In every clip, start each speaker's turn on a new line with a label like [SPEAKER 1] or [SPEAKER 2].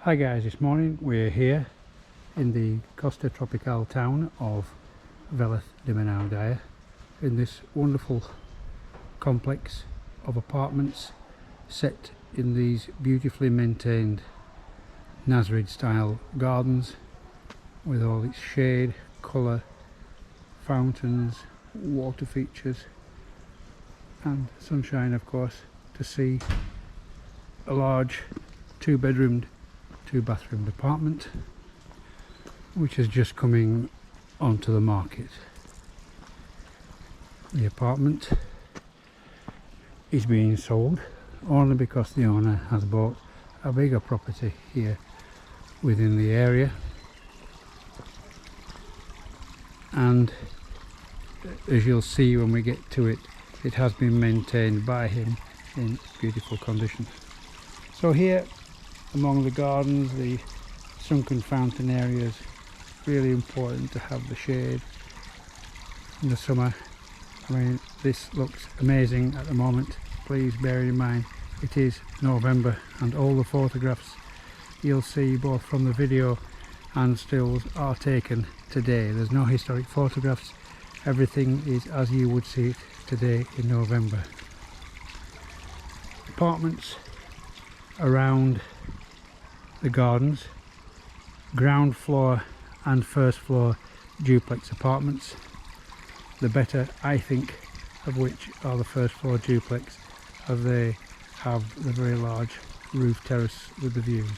[SPEAKER 1] Hi guys, this morning we're here in the Costa Tropical town of Velez de Benaudalla in this wonderful complex of apartments set in these beautifully maintained Nazari style gardens with all its shade, colour, fountains, water features and sunshine of course, to see a large two-bedroomed, two-bathroomed apartment which is just coming onto the market. The apartment is being sold only because the owner has bought a bigger property here within the area, and as you'll see when we get to it, it has been maintained by him in beautiful condition. So here among the gardens, the sunken fountain areas, really important to have the shade in the summer. I mean, this looks amazing at the moment. Please bear in mind it is November and all the photographs you'll see both from the video and stills are taken today. There's no historic photographs, everything is as you would see it today in November. Apartments around the gardens, ground floor and first floor duplex apartments, the better I think of which are the first floor duplex, as they have the very large roof terrace with the views.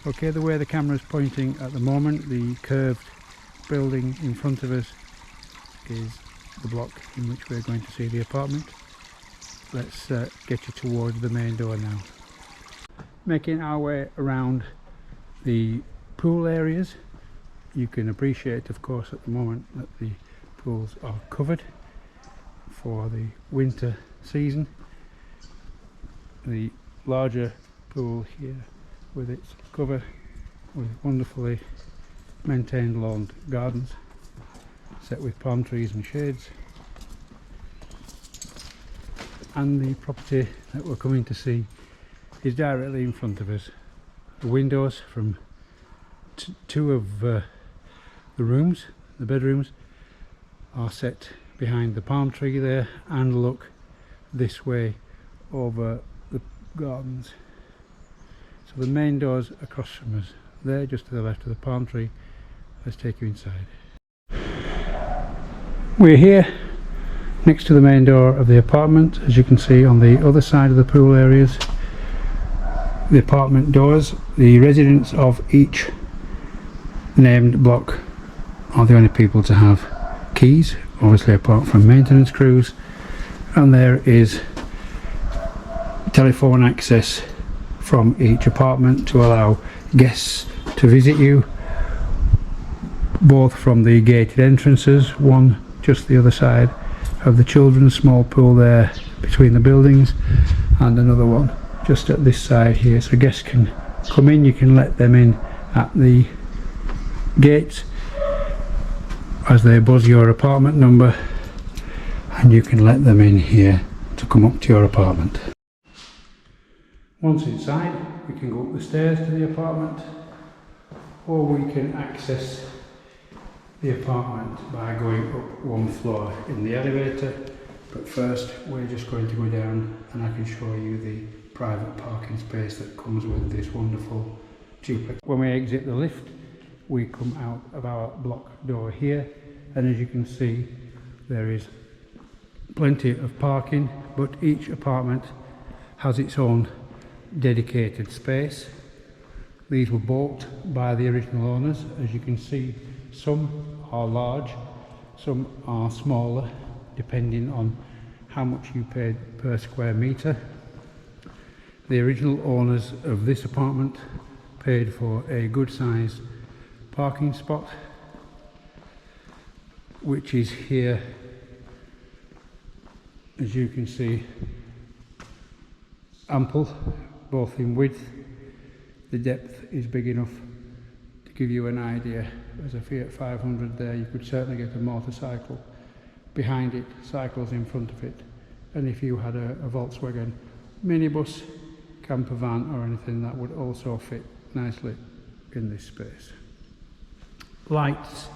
[SPEAKER 1] Okay, the way the camera is pointing at the moment, the curved building in front of us is the block in which we're going to see the apartment. Let's get you towards the main door now. Making our way around the pool areas, you can appreciate of course at the moment that the pools are covered for the winter season. The larger pool here with its cover with wonderfully maintained lawn gardens set with palm trees and shades, and the property that we're coming to see is directly in front of us. The windows from two of the rooms, the bedrooms, are set behind the palm tree there and look this way over the gardens. So the main door's across from us there, just to the left of the palm tree. Let's take you inside. We're here next to the main door of the apartment, as you can see on the other side of the pool areas. The apartment doors, the residents of each named block are the only people to have keys, obviously apart from maintenance crews, and there is telephone access from each apartment to allow guests to visit you, both from the gated entrances, one just the other side of the children's small pool there between the buildings, and another one just at this side here, so guests can come in. You can let them in at the gates as they buzz your apartment number, and you can let them in here to come up to your apartment. Once inside, we can go up the stairs to the apartment, or we can access the apartment by going up one floor in the elevator. But first we're just going to go down and I can show you the private parking space that comes with this wonderful duplex. When we exit the lift, we come out of our block door here, and as you can see there is plenty of parking, but each apartment has its own dedicated space. These were bought by the original owners. As you can see, some are large, some are smaller, depending on how much you paid per square metre. The original owners of this apartment paid for a good sized parking spot, which is here, as you can see, ample, both in width. The depth is big enough to give you an idea. There's a Fiat 500 there, you could certainly get a motorcycle behind it, cycles in front of it, and if you had a Volkswagen minibus camper van or anything, that would also fit nicely in this space. Lights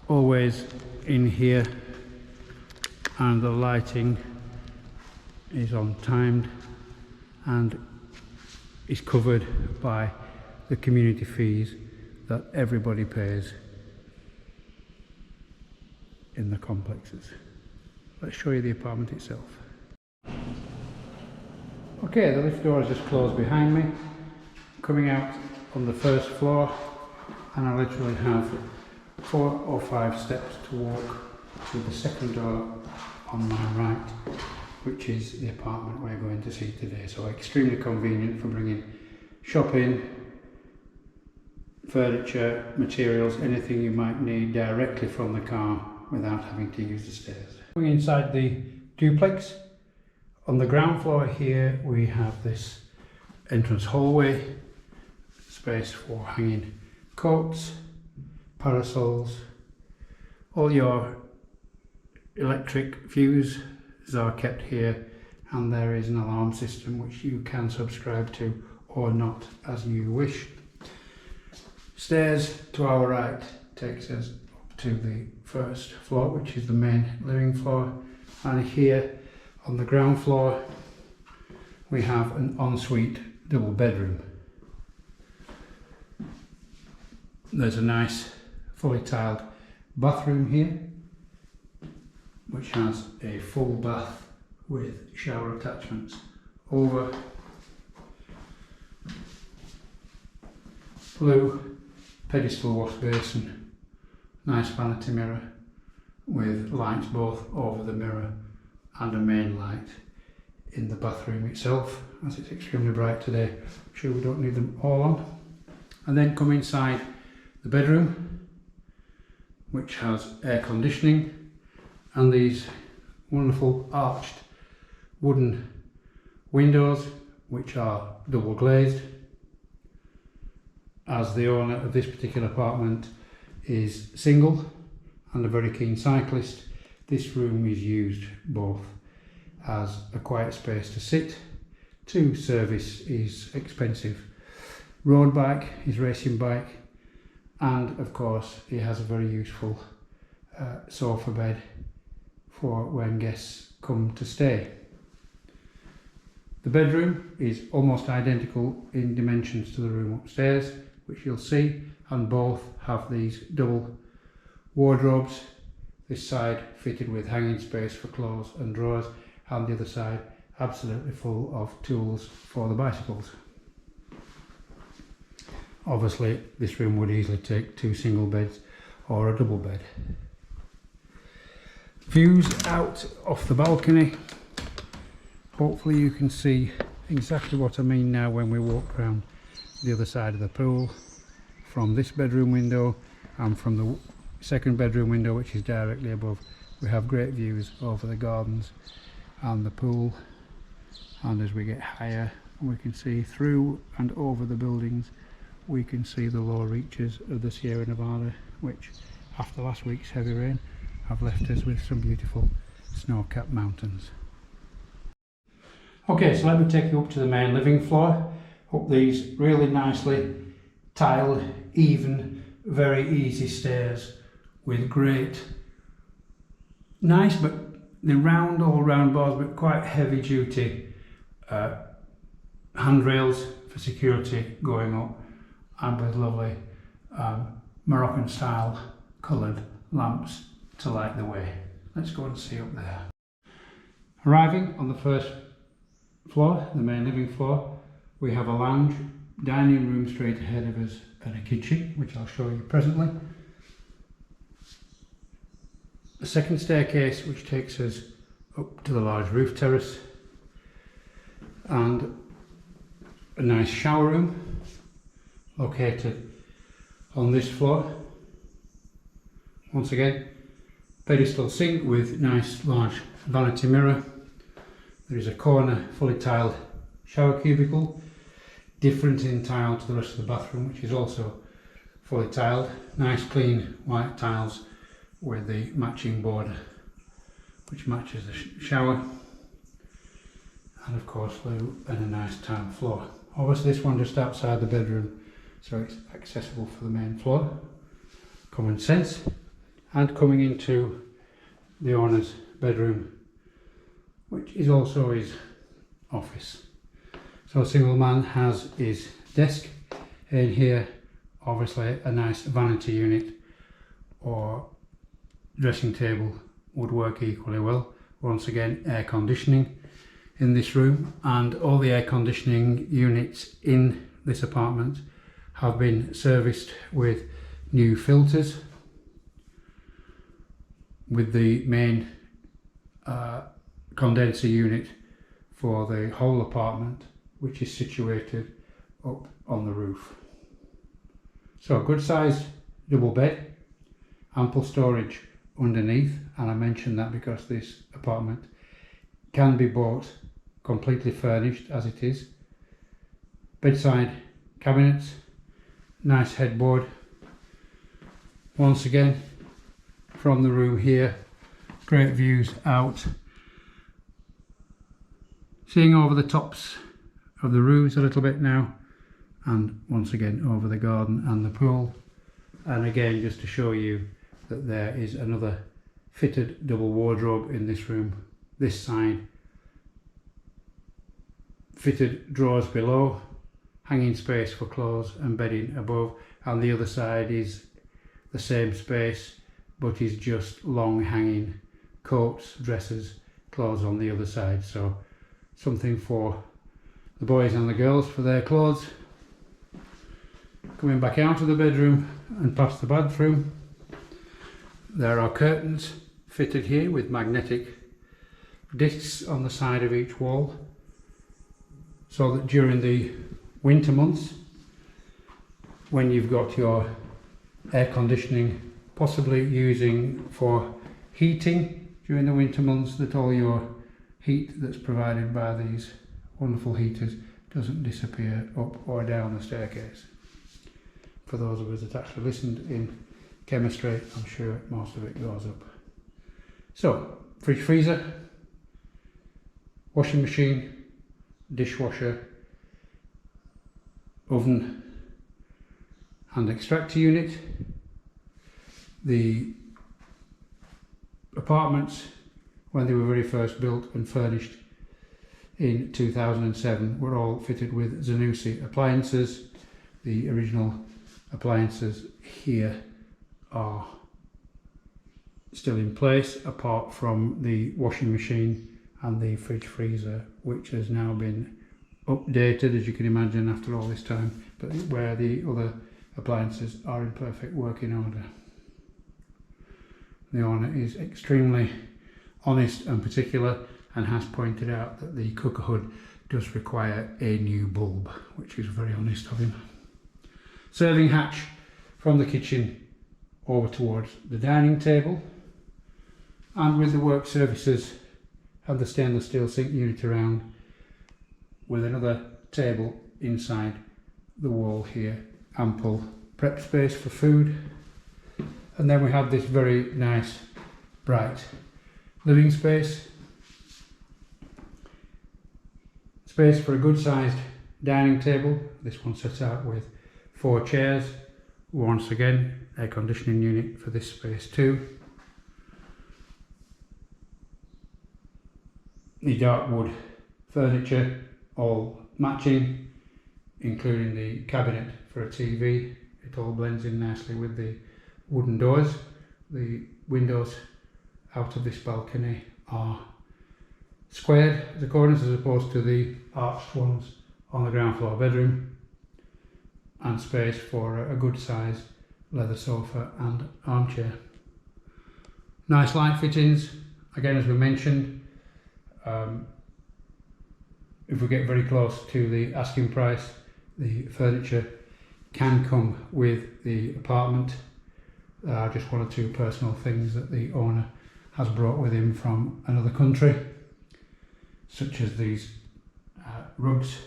[SPEAKER 1] always in here, and the lighting is on timed and is covered by the community fees that everybody pays in the complexes. Let's show you the apartment itself. Okay, the lift door is just closed behind me. Coming out on the first floor, and I literally have 4 or 5 steps to walk to the second door on my right, which is the apartment we're going to see today. So extremely convenient for bringing shopping, furniture, materials, anything you might need directly from the car without having to use the stairs. Going inside the duplex, on the ground floor here we have this entrance hallway, space for hanging coats, parasols. All your electric fuses are kept here, and there is an alarm system which you can subscribe to or not as you wish. Stairs to our right takes us up to the first floor, which is the main living floor, and here on the ground floor we have an ensuite double bedroom. There's a nice fully tiled bathroom here, which has a full bath with shower attachments over. Blue pedestal wash basin, nice vanity mirror with lights both over the mirror and a main light in the bathroom itself, as it's extremely bright today. I'm sure we don't need them all on. And then come inside the bedroom, which has air conditioning and these wonderful arched wooden windows, which are double glazed. As the owner of this particular apartment is single and a very keen cyclist, this room is used both as a quiet space to sit, to service his expensive road bike, his racing bike, and of course he has a very useful sofa bed for when guests come to stay. The bedroom is almost identical in dimensions to the room upstairs, which you'll see, and both have these double wardrobes, this side fitted with hanging space for clothes and drawers, and the other side absolutely full of tools for the bicycles. Obviously this room would easily take 2 single beds or a double bed. Views out off the balcony. Hopefully you can see exactly what I mean now when we walk around the other side of the pool. From this bedroom window and from the second bedroom window, which is directly above, we have great views over the gardens and the pool. And as we get higher, we can see through and over the buildings, we can see the lower reaches of the Sierra Nevada, which after last week's heavy rain have left us with some beautiful snow-capped mountains. Okay, so let me take you up to the main living floor, up these really nicely tiled, even, very easy stairs with great, nice but the round, all round bars, but quite heavy duty handrails for security going up, and with lovely Moroccan style coloured lamps to light the way. Let's go and see up there. Arriving on the first floor, the main living floor, we have a lounge, dining room straight ahead of us, and a kitchen, which I'll show you presently. A second staircase which takes us up to the large roof terrace, and a nice shower room located on this floor. Once again, pedestal sink with nice large vanity mirror. There is a corner fully tiled shower cubicle, different in tile to the rest of the bathroom, which is also fully tiled. Nice clean white tiles with the matching border which matches the shower. and of course loo and a nice tile floor. Obviously this one just outside the bedroom, so it's accessible for the main floor. Common sense. And coming into the owner's bedroom, which is also his office. So a single man has his desk in here, obviously a nice vanity unit or dressing table would work equally well. Once again, air conditioning in this room, and all the air conditioning units in this apartment have been serviced with new filters, with the main condenser unit for the whole apartment, which is situated up on the roof. So a good sized double bed, ample storage underneath, and I mention that because this apartment can be bought completely furnished as it is. Bedside cabinets, nice headboard. Once again, from the room here, great views out, seeing over the tops of the roofs a little bit now, and once again over the garden and the pool. And again, just to show you that there is another fitted double wardrobe in this room. This side, fitted drawers below, hanging space for clothes and bedding above, and the other side is the same space but is just long hanging coats, dresses, clothes on the other side. So something for the boys and the girls for their clothes. Coming back out of the bedroom and past the bathroom, there are curtains fitted here with magnetic discs on the side of each wall, so that during the winter months, when you've got your air conditioning possibly using for heating during the winter months, that all your heat that's provided by these wonderful heaters doesn't disappear up or down the staircase. For those of us that actually listened in chemistry, I'm sure most of it goes up. So, fridge freezer, washing machine, dishwasher, oven and extractor unit. The apartments, when they were very first built and furnished in 2007, were all fitted with Zanussi appliances. The original appliances here are still in place, apart from the washing machine and the fridge freezer, which has now been updated, as you can imagine, after all this time, but where the other appliances are in perfect working order. The owner is extremely honest and particular, and has pointed out that the cooker hood does require a new bulb, which is very honest of him. Serving hatch from the kitchen over towards the dining table, and with the work surfaces and the stainless steel sink unit around, with another table inside the wall here, ample prep space for food. And then we have this very nice bright living space, space for a good sized dining table. This one set out with 4 chairs. Once again, air conditioning unit for this space too. The dark wood furniture, all matching, including the cabinet for a TV. It all blends in nicely with the wooden doors. The windows out of this balcony are squared at the corners, as opposed to the arched ones on the ground floor bedroom, and space for a good sized leather sofa and armchair. Nice light fittings, again as we mentioned. If we get very close to the asking price, the furniture can come with the apartment. Just 1 or 2 personal things that the owner has brought with him from another country, such as these rugs,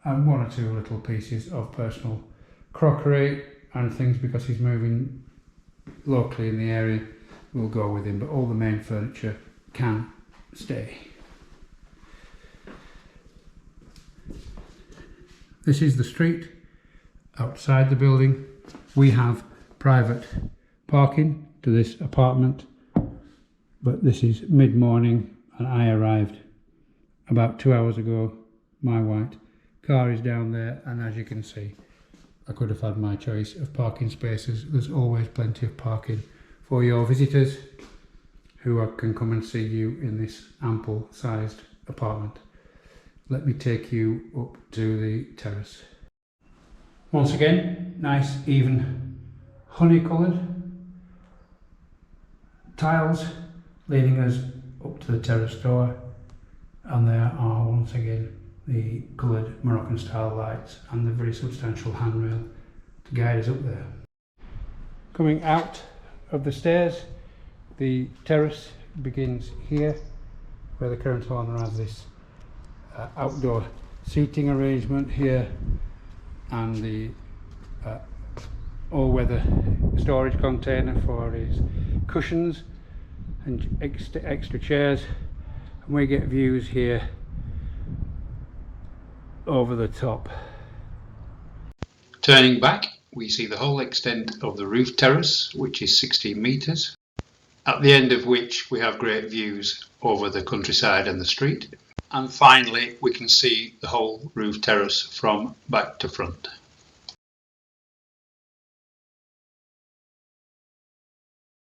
[SPEAKER 1] and 1 or 2 little pieces of personal crockery and things, because he's moving locally in the area, will go with him, but all the main furniture can stay. This is the street outside the building. We have private parking to this apartment, but this is mid-morning and I arrived about 2 hours ago. My white car is down there, and as you can see, I could have had my choice of parking spaces. There's always plenty of parking for your visitors who can come and see you in this ample sized apartment. Let me take you up to the terrace. Once again, nice even honey coloured tiles leading us up to the terrace door, and there are once again the coloured Moroccan style lights and the very substantial handrail to guide us up there. Coming out of the stairs, the terrace begins here, where the current owner has this outdoor seating arrangement here, and the all-weather storage container for his cushions and extra chairs, and we get views here over the top. Turning back, we see the whole extent of the roof terrace, which is 16 metres, at the end of which we have great views over the countryside and the street. And finally, we can see the whole roof terrace from back to front.